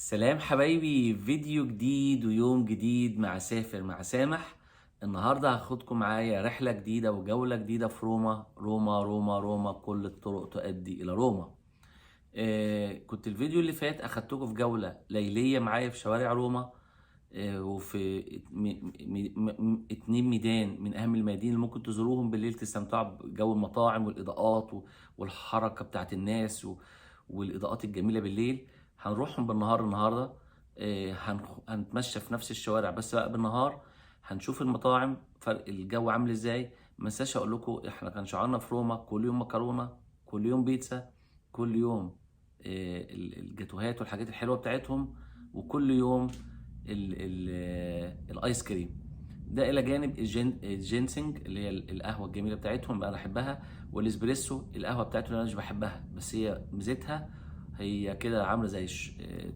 سلام حبايبي، فيديو جديد ويوم جديد مع سافر مع سامح. النهاردة هاخدكم معايا رحلة جديدة وجولة جديدة في روما روما روما روما، كل الطرق تؤدي إلى روما. كنت الفيديو اللي فات أخدتكم في جولة ليلية معايا في شوارع روما. وفي اتنين ميدان من أهم الميادين اللي ممكن تزوروهم بالليل، تستمتعوا بجو المطاعم والإضاءات والحركة بتاعت الناس والإضاءات الجميلة بالليل. هنروحهم بالنهار النهاردة. هنتمشى في نفس الشوارع بس بقى بالنهار. هنشوف المطاعم، فرق الجو عامل ازاي. منساش اقول لكم احنا كان شعارنا في روما كل يوم مكرونة، كل يوم بيتزا، كل يوم الجاتوهات والحاجات الحلوة بتاعتهم، وكل يوم الايس كريم. ده الى جانب الجينسينج اللي هي القهوه الجميله بتاعتهم بقى انا بحبها، والاسبريسو القهوه بتاعتهم اللي انا مش بحبها بس هي ميزتها هي كده عامله زي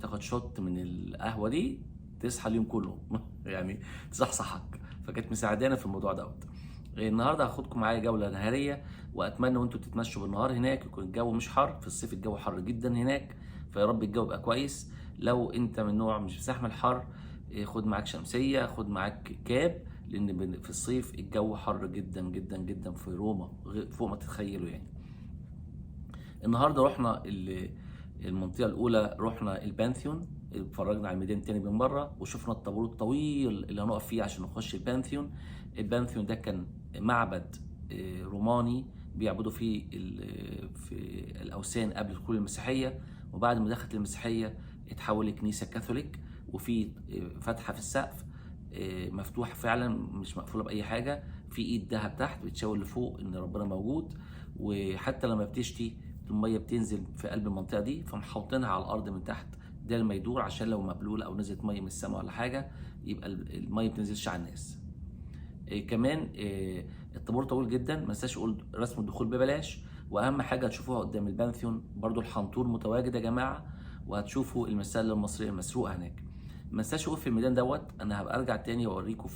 تاخد شوت من القهوه دي تصحى اليوم كله يعني تصحصحك، فكانت مساعدانا في الموضوع دوت. النهارده هاخدكم معايا جوله نهاريه، واتمنى وانتوا بتتمشوا بالنهار هناك يكون الجو مش حر. في الصيف الجو حر جدا هناك، فيا رب الجو يبقى كويس. لو انت من نوع مش بتستحمل حر، خد معاك شمسيه، خد معاك كاب، لان في الصيف الجو حر جدا جدا جدا في روما فوق ما تتخيلوا يعني. النهارده رحنا المنطقه الاولى، رحنا البانثيون، اتفرجنا على الميدان تاني من بره، وشفنا الطابور الطويل اللي هنقف فيه عشان نخش البانثيون. البانثيون ده كان معبد روماني بيعبدوا فيه في الاوثان قبل دخول المسيحيه، وبعد ما دخلت المسيحيه اتحول لكنيسه كاثوليك، وفي فتحه في السقف مفتوحه فعلا مش مقفوله باي حاجه، في ايد ذهب تحت بتشاور لفوق ان ربنا موجود. وحتى لما بتشتي الميه بتنزل في قلب المنطقه دي، فمحوطينها على الارض من تحت ده لما يدور، عشان لو مبلوله او نزلت ميه من السماء ولا حاجه يبقى الميه ما بتنزلش على الناس. كمان الطابور طويل جدا. ما انساش اقول رسم الدخول ببلاش، واهم حاجه هتشوفوها قدام البانثيون برضو الحنطور متواجد يا جماعه، وهتشوفوا المسله المصريه المسروقه هناك. ما انساش اقول في الميدان دوت، انا هبقى ارجع تاني واوريكم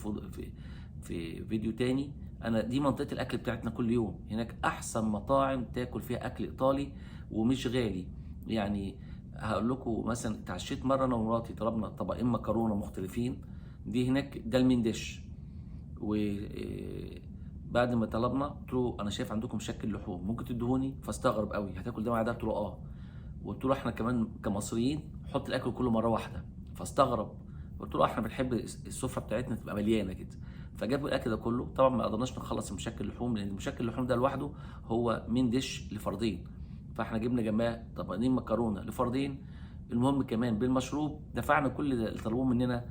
في فيديو تاني. انا دي منطقه الاكل بتاعتنا كل يوم هناك، احسن مطاعم تاكل فيها اكل ايطالي ومش غالي يعني. هقول لكم مثلا اتعشيت مره انا ومراتي طلبنا طبقين مكرونه مختلفين، دي هناك ده المين ديش. وبعد ما طلبنا قلت له انا شايف عندكم شكل لحوم ممكن تدهوني، فاستغرب قوي هتاكل ده مع ده؟ قلت له اه. وقلت له احنا كمان كمصريين حط الاكل كله مره واحده، فاستغرب. قلت له احنا بنحب السفره بتاعتنا تبقى مليانه كده. فجابوا الاكل ده كله، طبعا ما قدرناش نخلص مشكل اللحوم لان مشكل اللحوم ده لوحده هو من ديش لفردين، فاحنا جبنا جنبها طبقين مكرونه لفردين. المهم كمان بالمشروب دفعنا كل اللي طلبوه مننا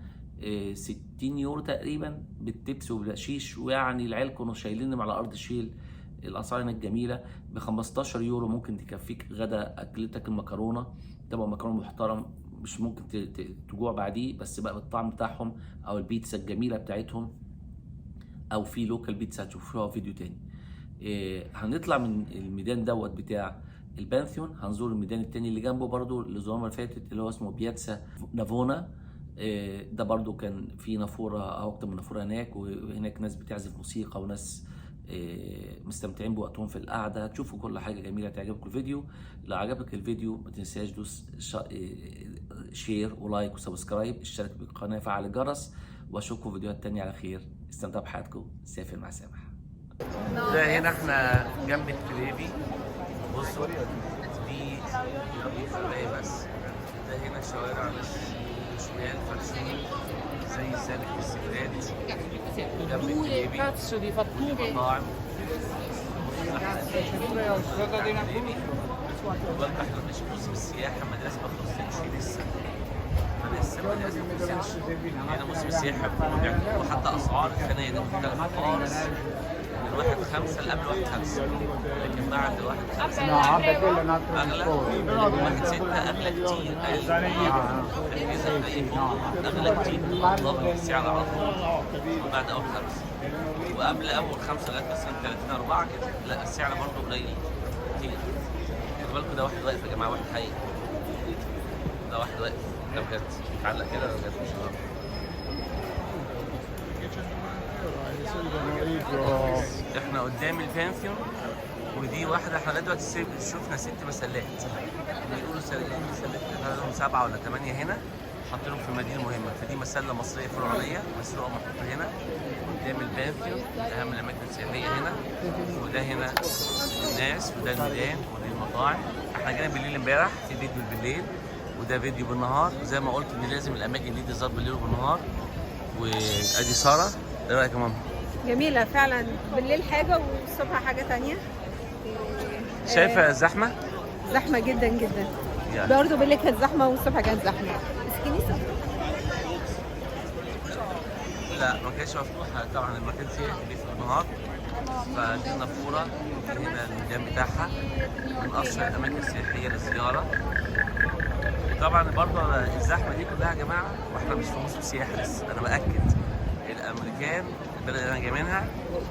60 يورو تقريبا بالتبس وبالقشيش، ويعني العيال كانوا شايلينهم على ارض شيل. الاسعار هناك جميله، ب 15 يورو ممكن تكفيك غدا اكلتك المكرونه. طبعا مكرونه محترم مش ممكن تجوع بعديه، بس بقى بالطعم بتاعهم او البيتزا الجميله بتاعتهم، او في لوكال بيتزا هتشوفوها فيديو تاني. هنطلع من الميدان دوت بتاع البانثيون، هنزور الميدان التاني اللي جنبه برضو اللي زرنا اللي فاتت اللي هو اسمه بياتسا نافونا. ده برضو كان في نافوره او اكتر من نافوره هناك، وهناك ناس بتعزف موسيقى وناس مستمتعين بوقتهم في القعده. هتشوفوا كل حاجه جميله تعجبكم الفيديو. لو عجبك الفيديو ما تنساش دوس شير ولايك وسبسكرايب، اشترك بالقناه فعل الجرس، واشوفكم فيديوهات تانية على خير. استمتعوا بحياتكم. سافر مع سامح. ده هنا احنا جنب الكليبي، بصوا دي فرقية بس. ده هنا شوارع شمال فرشين زي سالك السكرات جنب الكليبي، مطاعم. برضه احنا مش موسم السياحة، مدرسة ما خلصتش لسه، مدرسة ما خلصتش. هنا موسم السياحة بيعملوا حتى أسعار الفنادق مختلفة خالص، من 1.5 لقبل 1.5، لكن بعد 1.5 أغلى، 1.6 أغلى كتير، الفيزا في أي فندق أغلى كتير، ضرب السعر على طول. وبعد أول 5 وقبل أول 5 لغاية مثلا 30-4 كده، لا السعر برضه قليل كتير. خلي بالكوا ده واحد واقف يا جماعة، واحد حقيقي، ده واحد واقف، ده بجد اتعلق كده، ده بجد مش هزار. احنا قدام البانثيون ودي واحده احنا لغايه دلوقتي شفنا 6 مسلات، بيقولوا سالقين مسلات لهم 7 ولا 8 هنا، حاطينهم في المدينه المهمه. فدي مسله مصريه فرعونيه مسروقه محطوطه هنا قدام البانثيون، اهم الاماكن السياحيه هنا. وده هنا الناس، وده الميدان، ودي المطاعم. احنا جينا بالليل امبارح في فيديو بالليل، وده فيديو بالنهار. وزي ما قلت ان لازم الاماكن دي تظهر بالليل وبالنهار. وادي ساره، ايه رايك يا ماما؟ جميلة فعلا، بالليل حاجة والصبح حاجة تانية. شايفه زحمه؟ زحمة جدا جدا يعني. برضه بالليل كانت زحمة والصبح كانت زحمة. بس كنيسة لا ما كانتش مفتوحه طبعا، المكان سياحي في النهار. فدي النافوره هنا الميدان بتاعها، من اشهر الاماكن السياحيه للزياره. طبعا برضه الزحمه دي كلها يا جماعه واحنا مش في موسم سياحي لسه، انا باكد الامريكان البلد اللي انا جاي منها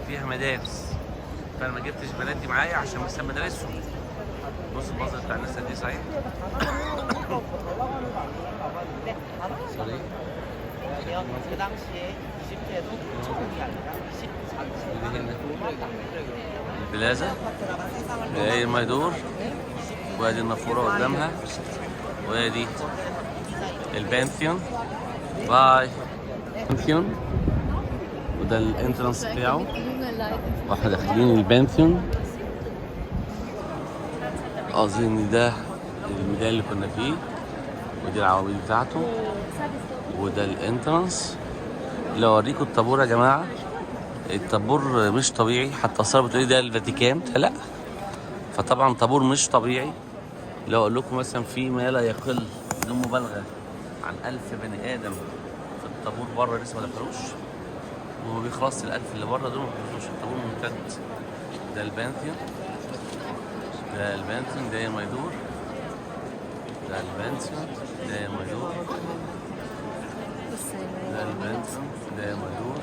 فيها مدارس، فانا ما جبتش بلدي معايا عشان بس مدارسهم. بص المنظر بتاع الناس دي صحيح. سوري. البلازا، ادي الميدور، وادي النافوره قدامها، وادي البانثيون. باي البانثيون، وده الانترنس بتاعه. واحنا داخلين البانثيون، اظن ده الميدان اللي كنا فيه، ودي العواميد بتاعته، وده الانترنس. لو اوريكم الطابور يا جماعه، الطابور مش طبيعي. حتى صار بتقولي ده الفاتيكان، لا. فطبعا طابور مش طبيعي. لو اقول لكم مثلا في ما لا يقل بدون مبالغه عن 1000 بني ادم في الطابور بره لسه ما دخلوش، وما بيخلصش ال1000 اللي بره دول ما بيخلصوش. الطابور ممتد. ده البانثيون، ده البانثيون، ده الميدور، ده البانثيون، ده الميدور، ده البانثيون، ده الميدور،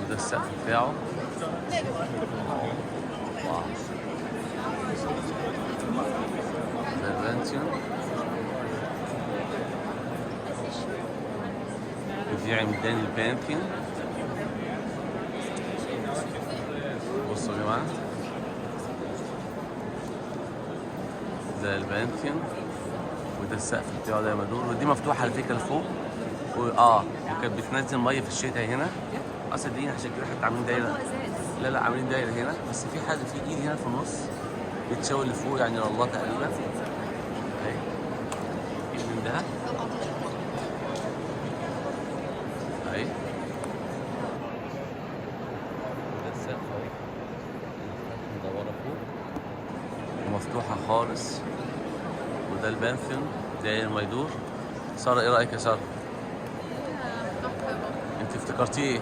وده السقف بتاعه. واو. ده البانثيون، ودي عمدان البانثيون. بصوا يا جماعه، ده البانثيون، وده السقف بتاعه ده مدور. ودي مفتوحه على فكره لفوق، وكانت بتنزل ميه في الشتاء هنا. اصل دي عشان كده حتى عاملين دايره. لا عاملين دايره هنا، بس في حاجه في ايد هنا في النص بتشاور لفوق، يعني الله تقريبا. اهي ايد من ده اهي. وده السقف اهي مدوره فوق ومفتوحه خالص. وده البانثيون، ده الميدور. ساره ايه رايك يا ساره؟ انت افتكرتي ايه؟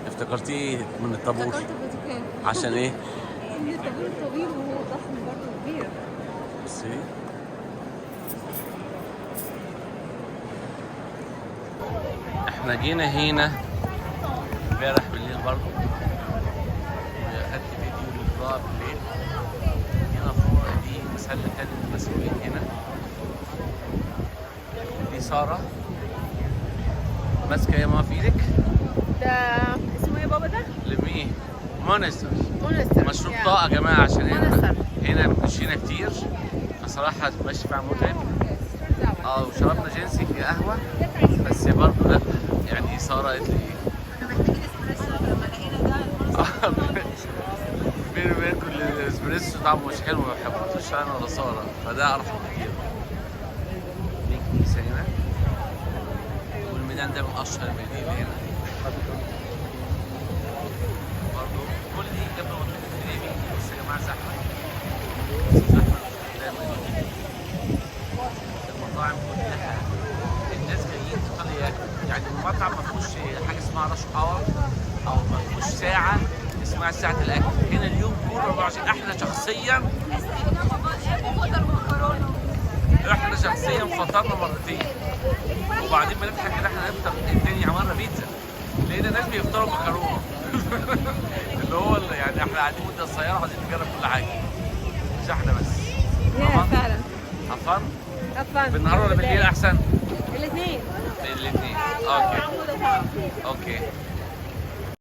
افتكرتي ايه من الطابور؟ افتكرت الفاتيكان. عشان ايه؟ ان الطابور طويل وهو ضخم برضه كبير. بصي احنا جينا هنا امبارح بالليل برضه، واخدت فيديو للقراءة بالليل. هنا فوق دي مسلة كانت المسؤولين هنا. دي سارة ماسكة يا ماما في ايدك. ده اسمه ايه يا بابا ده؟ لميه؟ مونستر. مونستر. مشروب طاقة يا جماعة، عشان مونستر. هنا مشينا كتير فصراحة ماشي فيها متعب. وشربنا جنسي في قهوة، بس برضه لا يعني سارة قالت لي احنا محتاجين اسبريسو لما لقينا ده. بيني وبينكم الاسبريسو طعمه مش حلو، ما بحبوش انا ولا سارة، فده ارحم كتير. دي كنيسة هنا، والميدان ده من اشهر المدينة هنا. برضه كل دي جنب منطقة اليمين. بص يا جماعة زحمة، زحمة دايما. المطاعم كلها الناس جايين تفضل ياكلوا، يعني المطعم ما فيهوش حاجة اسمها رش اور، أو ما فيهوش ساعة اسمها ساعة الأكل. هنا اليوم كله 24. احنا شخصيا فطرنا مرتين، وبعدين بنضحك ان احنا نفطر الدنيا عملنا بيتزا، لقينا ناس بيفطروا مكرونه. اللي هو يعني احنا قاعدين مده قصيره عايزين نجرب كل حاجه، مش احنا بس. فعلا. هفن؟ هفن. بالنهار ولا بالليل احسن؟ الاثنين. الاثنين. اوكي.